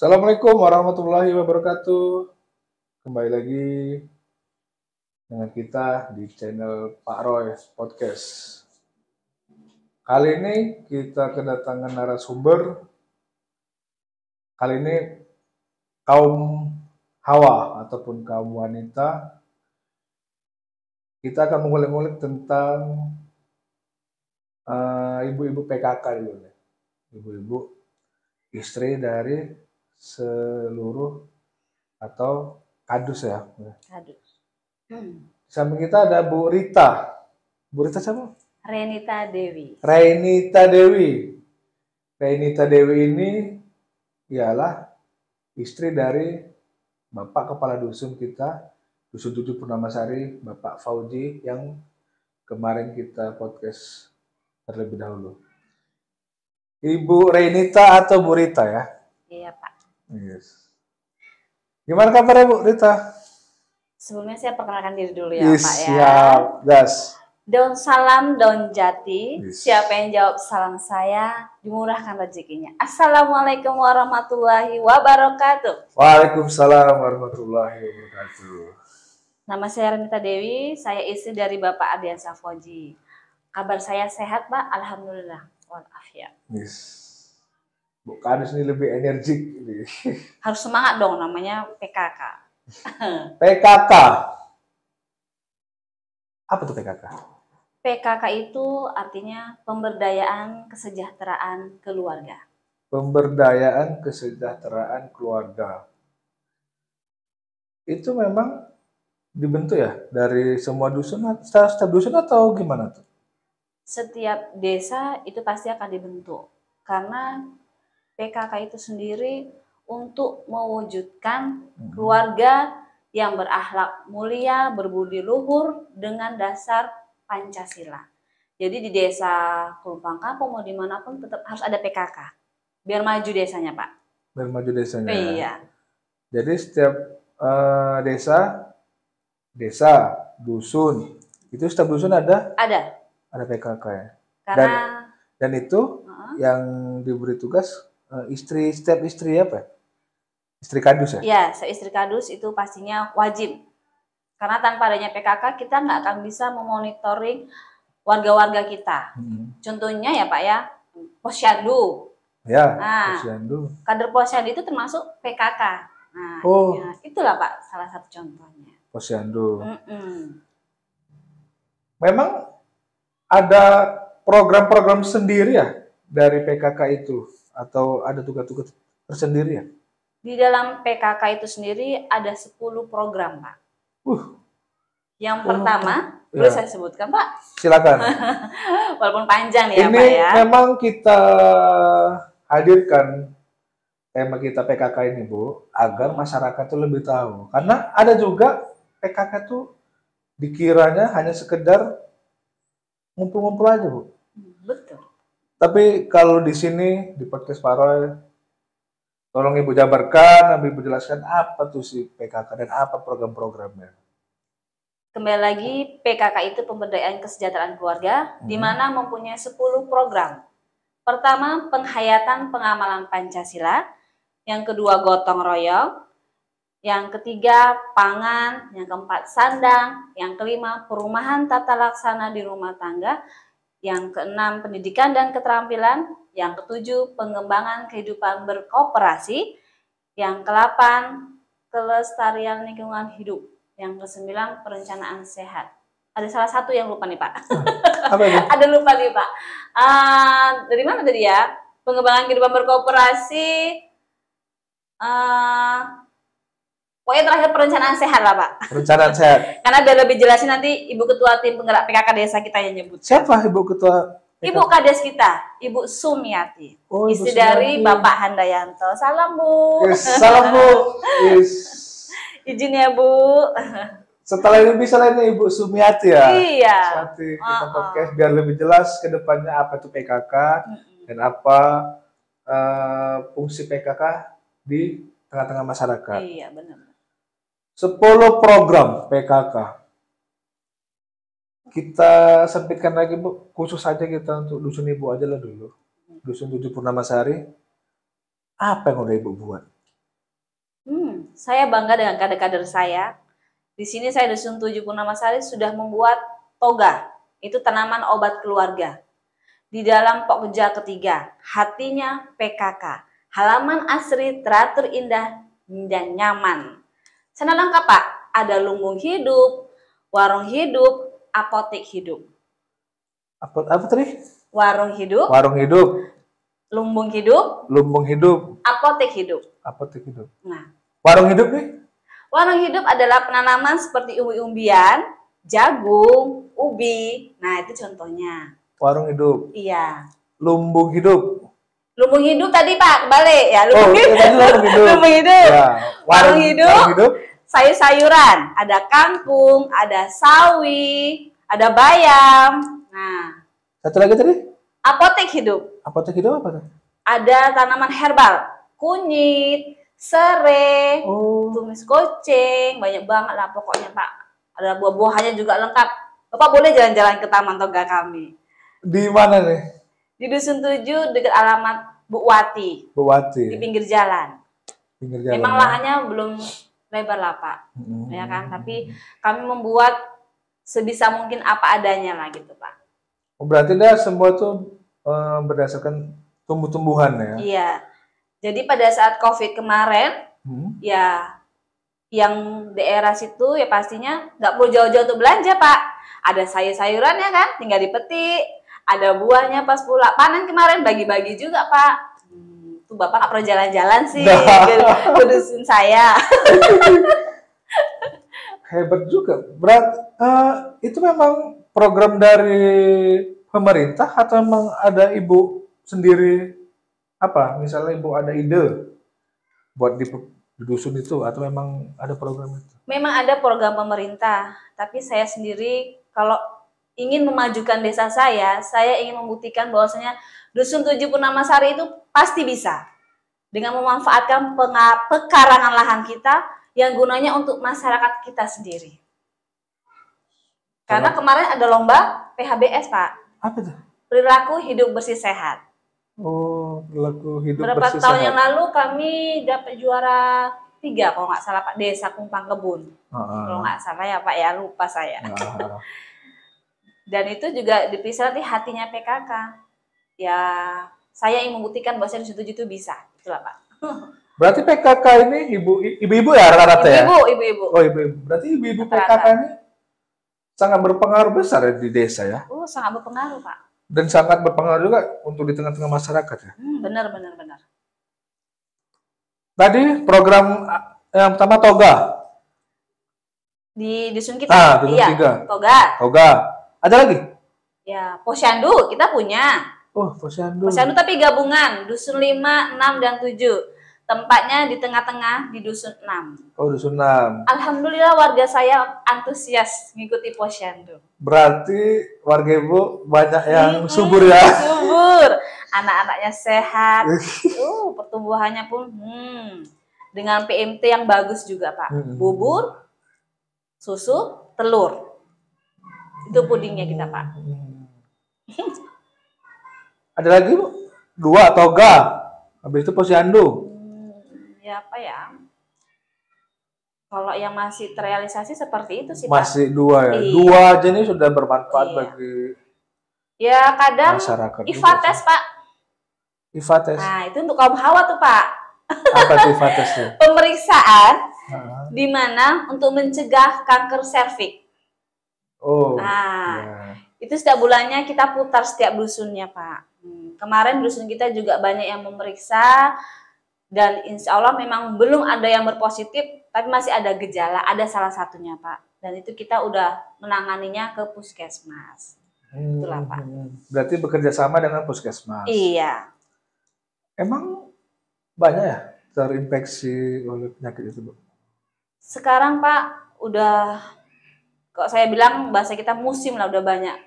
Assalamualaikum warahmatullahi wabarakatuh. Kembali lagi dengan kita di channel Pak Roy Podcast. Kali ini kita kedatangan narasumber. Kali ini kaum hawa ataupun kaum wanita. Kita akan mengulik-ulik tentang ibu-ibu PKK dulu nih. Ibu-ibu istri dari seluruh atau kadus ya. Kadus. Di samping kita ada Bu Rita. Bu Rita siapa? Renita Dewi. Renita Dewi. Renita Dewi ini ialah istri dari Bapak Kepala Dusun kita, Dusun 7 Purnamasari, Bapak Fauji, yang kemarin kita podcast terlebih dahulu. Ibu Renita atau Bu Rita ya? Iya, Pak. Yes. Gimana kabarnya Bu Rita? Sebelumnya saya perkenalkan diri dulu ya, Pak ya. Siap, gas. Daun salam, daun jati. Yes. Siapa yang jawab salam saya, dimurahkan rezekinya. Assalamualaikum warahmatullahi wabarakatuh. Waalaikumsalam warahmatullahi wabarakatuh. Nama saya Renita Dewi, saya istri dari Bapak Ardiansyah Fauji. Kabar saya sehat, Pak. Alhamdulillah. Walafiat. Yes. Bu Kadus ini lebih energik. Harus semangat dong, namanya PKK. PKK. Apa tuh PKK? PKK itu artinya pemberdayaan kesejahteraan keluarga. Pemberdayaan kesejahteraan keluarga. Itu memang dibentuk ya dari semua dusun, setiap dusun atau gimana tuh? Setiap desa itu pasti akan dibentuk. Karena PKK itu sendiri untuk mewujudkan keluarga yang berakhlak mulia, berbudi luhur dengan dasar Pancasila. Jadi di desa Kelumpang Kampung mau dimanapun tetap harus ada PKK. Biar maju desanya, Pak. Biar maju desanya. Iya. Jadi setiap desa, dusun, itu setiap dusun ada PKK ya. Karena dan itu yang diberi tugas setiap istri apa? Istri kadus ya? Iya, istri kadus itu pastinya wajib. Karena tanpa adanya PKK kita nggak akan bisa memonitoring warga-warga kita. Contohnya ya Pak ya, Posyandu. Ya, nah, Posyandu. Kader Posyandu itu termasuk PKK. Nah, ya, itulah Pak salah satu contohnya. Posyandu. Memang ada program-program sendiri ya dari PKK itu? Atau ada tugas-tugas tersendiri ya? Di dalam PKK itu sendiri ada 10 program, Pak. Yang pertama, boleh saya sebutkan, Pak? Silakan. Walaupun panjang ya, ini Pak ya. Ini memang kita hadirkan tema kita PKK ini, Bu, agar masyarakat itu lebih tahu. Karena ada juga PKK itu dikiranya hanya sekedar ngumpul-ngumpul aja, Bu. Betul. Tapi kalau di sini, di podcast Pak Roy, tolong Ibu jabarkan, Ibu jelaskan apa tuh si PKK dan apa program-programnya. Kembali lagi, PKK itu pemberdayaan kesejahteraan keluarga, di mana mempunyai 10 program. Pertama, penghayatan pengamalan Pancasila. Yang kedua, gotong royong. Yang ketiga, pangan. Yang keempat, sandang. Yang kelima, perumahan tata laksana di rumah tangga. Yang keenam, pendidikan dan keterampilan. Yang ketujuh, pengembangan kehidupan berkooperasi. Yang kedelapan, kelestarian lingkungan hidup. Yang kesembilan, perencanaan sehat. Ada salah satu yang lupa nih, Pak. Apa itu? Ada lupa nih, Pak. Dari mana tadi ya? Pengembangan kehidupan berkooperasi. Pokoknya terakhir perencanaan sehat lah, Pak. Perencanaan sehat. Karena biar lebih jelasin nanti Ibu Ketua Tim Penggerak PKK Desa kita yang nyebut. Siapa Ibu Ketua? Ibu Kades kita, Ibu Sumiati. Istri dari Bapak Handayanto. Salam, Bu. Yes, salam, Bu. Yes. Izin ya, Bu. Setelah ini bisa lah ini Ibu Sumiati ya. Iya. Sumiati kita podcast biar lebih jelas ke depannya apa itu PKK dan apa fungsi PKK di tengah-tengah masyarakat. Iya, benar. 10 program PKK. Kita sempitkan lagi, Bu. Khusus saja kita untuk dusun Ibu aja lah dulu. Dusun 7 Purnamasari. Apa yang udah Ibu buat? saya bangga dengan kader-kader saya. Di sini saya Dusun 7 Purnamasari sudah membuat toga, itu tanaman obat keluarga. Di dalam pokja ketiga, hatinya PKK, halaman asri teratur indah dan nyaman. Sana lengkap Pak, ada lumbung hidup, warung hidup, apotek hidup. Apa tadi? Warung hidup, Warung hidup, lumbung hidup, lumbung hidup, apotek hidup. apotek hidup. Nah, Warung hidup nih? warung hidup adalah penanaman seperti umbi-umbian, jagung, ubi. Nah, itu contohnya. Warung hidup. Iya. Lumbung hidup. Lumbung hidup tadi Pak, kebalik ya. Oh, tadi lumbung hidup. Lumbung hidup. Ya. Warung hidup. Warung hidup. Sayur-sayuran, ada kangkung, ada sawi, ada bayam. Nah, Satu lagi tadi? apotek hidup. Apotek hidup apa tuh? Ada tanaman herbal, kunyit, serai, Oh. tumis kucing, banyak banget lah pokoknya Pak. Ada buah-buahannya juga lengkap. Bapak boleh jalan-jalan ke Taman Toga kami. Di mana nih? Di Dusun 7 dekat alamat Bu Wati, Bu Wati. di pinggir jalan. Pinggir jalan. Memang lahannya belum lebar lah Pak, ya kan? Tapi kami membuat sebisa mungkin apa adanya lah gitu Pak. Oh, berarti dah semua tuh berdasarkan tumbuh-tumbuhan ya? Iya. Jadi pada saat COVID kemarin, ya yang daerah situ ya pastinya nggak perlu jauh-jauh untuk belanja Pak. Ada sayur-sayurannya kan, tinggal dipetik. Ada buahnya pas pula panen kemarin bagi-bagi juga Pak. Tuh Bapak nggak pernah jalan-jalan sih ke dusun saya. Hebat juga. Itu memang program dari pemerintah atau memang ada ibu sendiri apa? Misalnya ibu ada ide buat di dusun itu atau memang ada program itu? Memang ada program pemerintah, tapi saya sendiri kalau ingin memajukan desa saya ingin membuktikan bahwasanya Dusun 7 Purnamasari itu pasti bisa dengan memanfaatkan pekarangan lahan kita yang gunanya untuk masyarakat kita sendiri. Karena kemarin ada lomba PHBS Pak. Apa itu? Perilaku hidup bersih sehat. Oh, perilaku hidup Beberapa bersih tahun sehat. yang lalu kami dapat juara 3 kalau nggak salah Pak, Desa Kumpang Kebun. Kalau nggak salah ya Pak ya, lupa saya. Dan itu juga dipisah di hatinya PKK. Ya, saya ingin membuktikan bahwa Dusun 7 itu bisa. Itulah Pak. Berarti PKK ini ibu-ibu ya rata-rata ya? Ibu-ibu. Oh, ibu-ibu. Berarti ibu-ibu PKK ini sangat berpengaruh besar ya di desa ya? Oh, sangat berpengaruh Pak. Dan sangat berpengaruh juga untuk di tengah-tengah masyarakat ya? Benar. Tadi program yang pertama toga. Di dusun kita. Dusun iya, 3. Toga. Ada lagi? Ya, posyandu kita punya. Oh, posyandu. Posyandu tapi gabungan, Dusun 5, 6, dan 7. Tempatnya di tengah-tengah di Dusun 6. Oh, Dusun 6. Alhamdulillah warga saya antusias mengikuti posyandu. Berarti warga ibu banyak yang subur ya? Subur. Anak-anaknya sehat. Pertumbuhannya pun dengan PMT yang bagus juga Pak. Bubur, susu, telur. Itu pudingnya kita Pak. Ada lagi Bu? 2 toga. Habis itu posyandu. Ya apa ya? Kalau yang masih terrealisasi seperti itu sih Pak. Masih 2 ya? Iya. 2 aja ini sudah bermanfaat bagi ya kadang masyarakat. IFATES Pak. IFATES. Nah itu untuk kaum hawa tuh Pak. Apa itu IFATES tuh? Pemeriksaan di mana untuk mencegah kanker serviks. Oh. Nah, itu setiap bulannya kita putar setiap dusunnya Pak. Kemarin dusun kita juga banyak yang memeriksa dan insya Allah memang belum ada yang berpositif, tapi masih ada gejala, ada salah satunya Pak. Dan itu kita udah menanganinya ke puskesmas. Itulah Pak. Berarti bekerja sama dengan puskesmas. Iya. Emang banyak ya terinfeksi oleh penyakit itu Bu? Sekarang Pak udah, kok saya bilang bahasa kita musim lah udah banyak.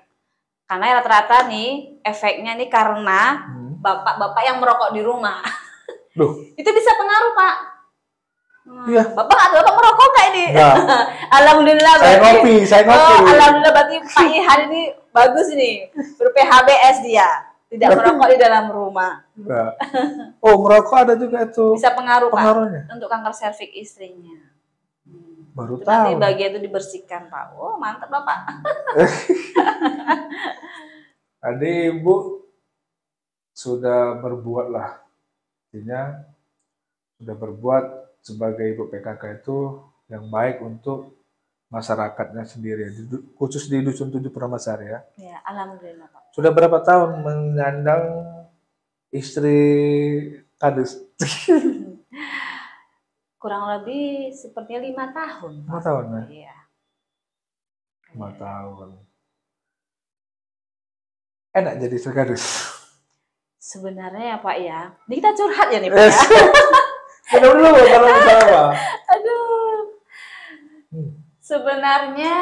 Karena rata-rata nih efeknya nih karena bapak-bapak yang merokok di rumah. Loh. Itu bisa pengaruh Pak. Iya. Bapak merokok nggak ini? Nah. Alhamdulillah. Saya ngopi. Alhamdulillah berarti Pak hari ini bagus ini. Ber-PHBS dia. Tidak merokok di dalam rumah. Enggak. Oh, merokok ada juga itu Bisa pengaruh pengaruhnya. Pak untuk kanker serviks istrinya. Baru Itu nanti tahu. bagian itu dibersihkan Pak. Oh mantap Bapak. Tadi Ibu sudah berbuat lah, artinya sudah berbuat sebagai Ibu PKK itu yang baik untuk masyarakatnya sendiri, khusus di Dusun 7 Purnamasari ya. Ya, alhamdulillah Pak. Sudah berapa tahun menyandang istri Kadus? Kurang lebih sepertinya 5 tahun. 5 tahun ya? Iya. 5 tahun. Enak jadi istri Kadus? Sebenarnya ya Pak ya, ini kita curhat ya nih Pak ya. Benar dulu kalau apa? Aduh. Sebenarnya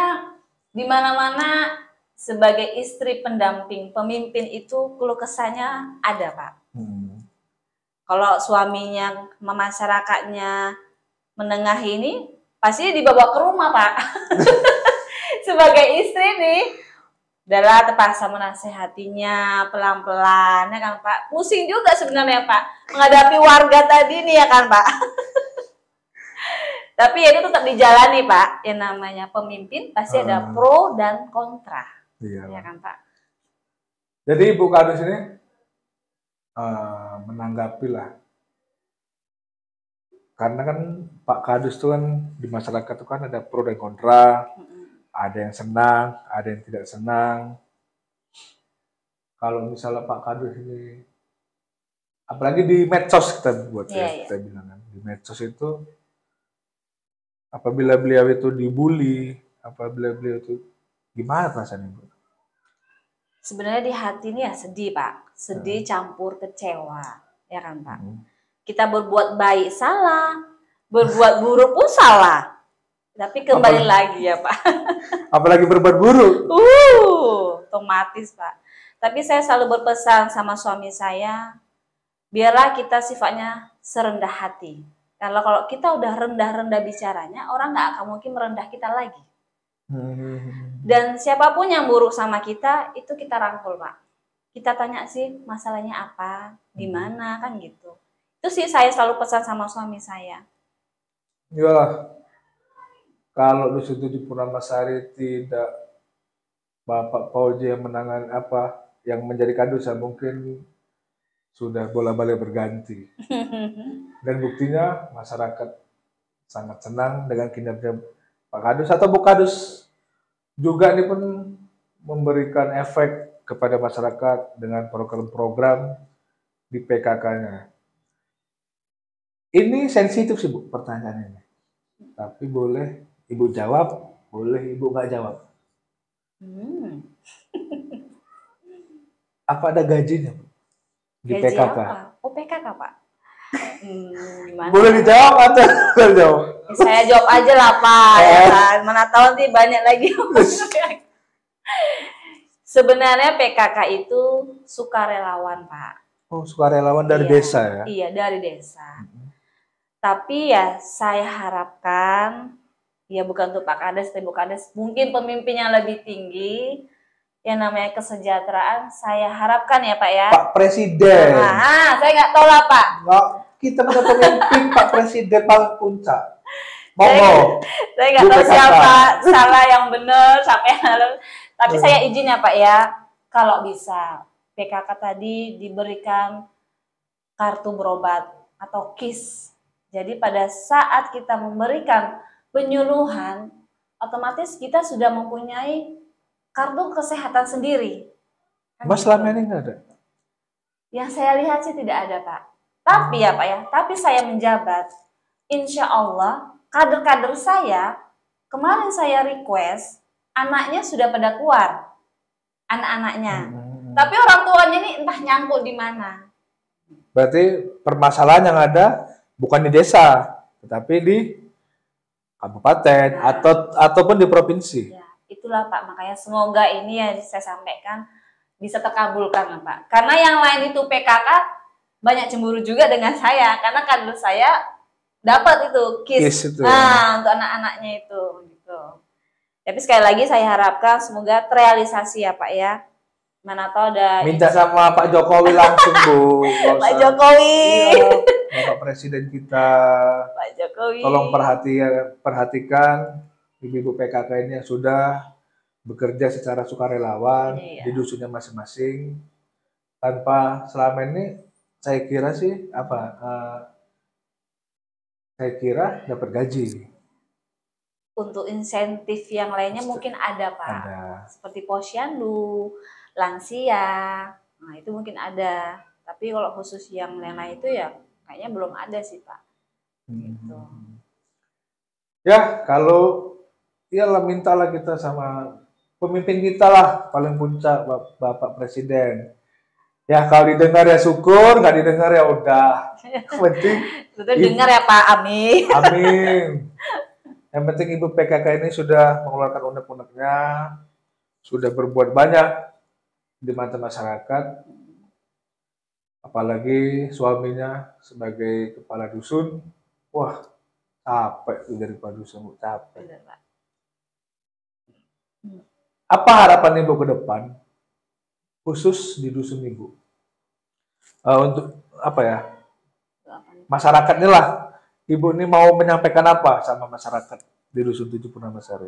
di mana-mana sebagai istri pendamping, pemimpin itu keluh kesahnya ada Pak. Kalau suaminya, masyarakatnya menengah ini, pasti dibawa ke rumah Pak. Sebagai istri nih, adalah terpaksa menasehatinya pelan-pelan, ya kan Pak. Pusing juga sebenarnya Pak, menghadapi warga tadi nih ya kan Pak. Tapi ya itu tetap dijalani Pak, yang namanya pemimpin pasti ada pro dan kontra, Iya. ya kan Pak. Jadi Ibu Kadus ini menanggapi lah, karena kan Pak Kadus itu kan di masyarakat itu kan ada pro dan kontra, ada yang senang, ada yang tidak senang. Kalau misalnya Pak Kadus ini, apalagi di medsos kita buat kita bilang kan, di medsos itu apabila beliau itu dibully, apabila beliau itu gimana rasanya Bu? Sebenarnya di hati ini ya sedih Pak, sedih campur kecewa, ya kan Pak. Kita berbuat baik salah, berbuat buruk pun salah, tapi kembali lagi ya Pak. Apalagi berbuat buruk. Otomatis Pak. Tapi saya selalu berpesan sama suami saya, biarlah kita sifatnya serendah hati. Kalau kita udah rendah-rendah bicaranya, orang nggak akan mungkin merendah kita lagi. Dan siapapun yang buruk sama kita, itu kita rangkul Pak. Kita tanya sih masalahnya apa, di mana kan gitu. Itu sih saya selalu pesan sama suami saya. Iyalah, kalau Dusun 7 Purnamasari tidak Bapak Pauji yang menangani yang menjadi Kadus, mungkin sudah bola-balik berganti. Dan buktinya masyarakat sangat senang dengan kinerja Pak Kadus atau Bu Kadus juga ini pun memberikan efek kepada masyarakat dengan program-program di PKK-nya. Ini sensitif sih Bu pertanyaan ini, tapi boleh Ibu jawab, boleh Ibu nggak jawab. Apa ada gajinya Bu di Gaji PKK? Apa? Oh PKK Pak. Gimana? Boleh dijawab atau nggak jawab? Saya jawab aja lah Pak. Ya kan? Mana tahu nanti banyak lagi. Sebenarnya PKK itu sukarelawan Pak. Oh, sukarelawan dari desa ya? Iya dari desa. Tapi ya saya harapkan, ya bukan untuk Pak Kades, tapi Bu Kades, mungkin pemimpin yang lebih tinggi, yang namanya kesejahteraan, saya harapkan ya Pak ya. Pak Presiden. Nah, saya nggak tahu lah Pak. Nggak, kita punya pemimpin Pak Presiden paling puncak. Saya nggak tahu siapa salah yang benar, siapa yang salah. Tapi saya izin ya Pak ya, kalau bisa PKK tadi diberikan kartu berobat atau KIS. Jadi pada saat kita memberikan penyuluhan, otomatis kita sudah mempunyai kartu kesehatan sendiri. Mas selama ini nggak ada? Yang saya lihat sih tidak ada Pak. Tapi ya Pak ya, tapi saya menjabat, insya Allah kader-kader saya, kemarin saya request, anaknya sudah pada keluar, anak-anaknya. Tapi orang tuanya ini entah nyangkut di mana. Berarti permasalahan yang ada bukan di desa, tetapi di kabupaten ataupun di provinsi. Ya, itulah Pak, makanya semoga ini yang saya sampaikan bisa terkabulkan Pak. Karena yang lain itu PKK banyak cemburu juga dengan saya, karena kader saya dapat itu KIS itu, untuk anak-anaknya itu gitu. Tapi sekali lagi saya harapkan semoga terrealisasi ya Pak ya. Mana tahu ada Minta sama Pak Jokowi langsung, Bu. Nggak Pak usah. Jokowi. Iya, Bapak Presiden kita. Pak Jokowi. Tolong perhatikan ibu-ibu PKK ini yang sudah bekerja secara sukarelawan Iya. di dusunnya masing-masing. Tanpa selama ini saya kira sih saya kira dapat gaji. Untuk insentif yang lainnya mungkin ada, Pak. Ada. Seperti posyandu, lansia. Nah, itu mungkin ada. Tapi kalau khusus yang lain-lain itu ya kayaknya belum ada sih, Pak. Gitu. Ya, kalau iyalah mintalah kita sama pemimpin kita lah, paling puncak Bapak Presiden. Ya, kalau didengar ya syukur, nggak didengar ya udah. Yang penting Betul dengar ya, Pak. Amin. amin. Yang penting Ibu PKK ini sudah mengeluarkan unek-uneknya, sudah berbuat banyak di mata masyarakat, apalagi suaminya sebagai kepala dusun, wah capek tuh dari kepala dusun, capek. Benar, Pak. Apa harapan Ibu ke depan, khusus di dusun Ibu? Untuk apa ya, masyarakat ini lah, Ibu ini mau menyampaikan apa sama masyarakat di Dusun 7 Purnamasari?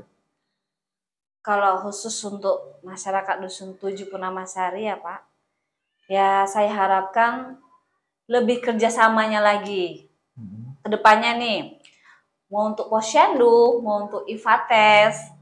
Kalau khusus untuk masyarakat Dusun 7 Purnamasari ya, Pak, ya saya harapkan lebih kerjasamanya lagi ke depannya nih. Mau untuk posyandu, mau untuk Ifates.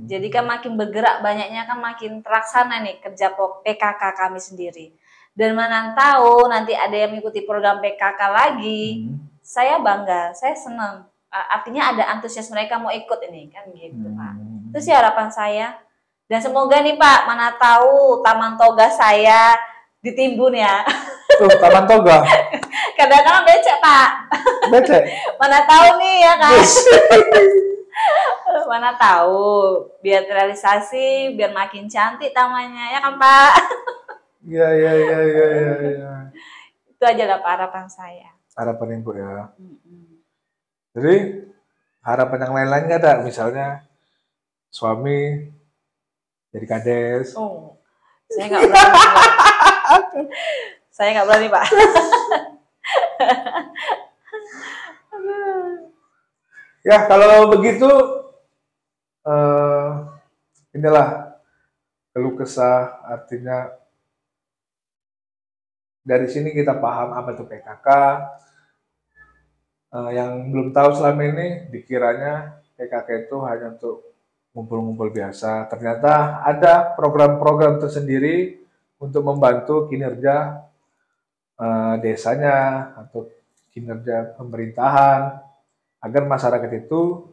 Jadi kan makin bergerak banyaknya kan makin terlaksana nih kerja PKK kami sendiri. Dan mana tahu nanti ada yang mengikuti program PKK lagi. Saya bangga, saya senang. Artinya ada antusias mereka mau ikut ini kan gitu, Pak. Itu sih harapan saya. Dan semoga nih Pak, mana tahu taman toga saya ditimbun ya. Tuh, taman toga. Kadang-kadang becek, Pak. Becek. Mana tahu nih ya kan. Mana tahu biar terrealisasi, biar makin cantik tamannya ya kan, Pak. Iya. Itu aja lah Pak harapan saya. Harapan Ibu ya. Jadi harapan yang lain-lain nggak ada, misalnya suami jadi kades. Oh, saya nggak berani. Saya nggak berani, Pak. Ya kalau begitu inilah keluh kesah, artinya dari sini kita paham apa itu PKK. Yang belum tahu selama ini dikiranya PKK itu hanya untuk ngumpul-ngumpul biasa. Ternyata ada program-program tersendiri untuk membantu kinerja desanya atau kinerja pemerintahan agar masyarakat itu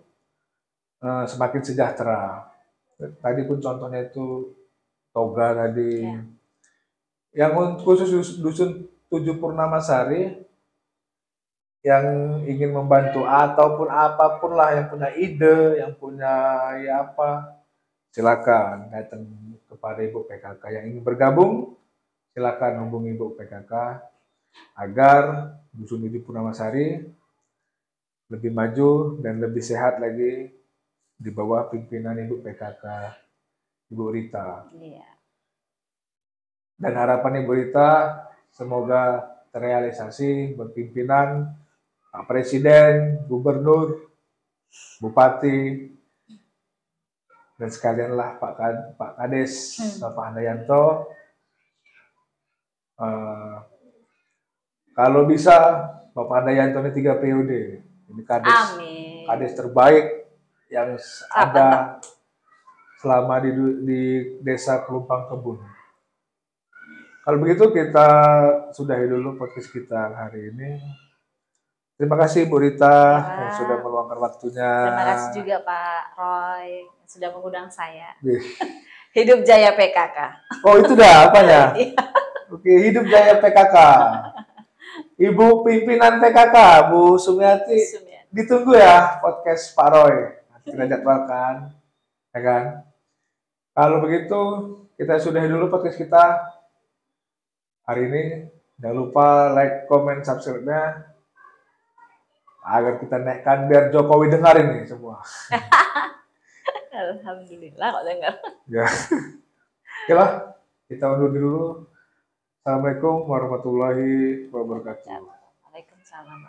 semakin sejahtera. Tadi pun contohnya itu toga tadi. Ya. Yang khusus Dusun 7 Purnamasari yang ingin membantu ataupun apapun lah, yang punya ide, yang punya ya apa, silakan datang kepada Ibu PKK. Yang ingin bergabung, silakan hubungi Ibu PKK agar Dusun 7 Purnamasari lebih maju dan lebih sehat lagi di bawah pimpinan Ibu PKK, Ibu Rita. Iya. Dan harapan Ibu Rita semoga terrealisasi berpimpinan Pak Presiden, Gubernur, Bupati, dan sekalianlah Pak Kades, Bapak Handayanto. Kalau bisa Bapak Handayanto ini 3 periode. Ini Kades terbaik yang ada selama di Desa Kelumpang Kebun. Kalau begitu kita sudahi dulu podcast kita hari ini. Terima kasih Bu Rita yang sudah meluangkan waktunya. Terima kasih juga Pak Roy yang sudah mengundang saya. Hidup Jaya PKK. Oh itu dah apanya? Oke, hidup Jaya PKK. Ibu pimpinan PKK, Bu Sumiati. Ditunggu ya podcast Pak Roy. Kita jadwalkan, ya kan? Kalau begitu kita sudahi dulu podcast kita hari ini. Jangan lupa like, comment, subscribe-nya agar kita naikkan biar Jokowi dengar ini semua. Alhamdulillah kok dengar. Ya. Oke lah. Kita undur dulu. Assalamualaikum warahmatullahi wabarakatuh. Waalaikumsalam.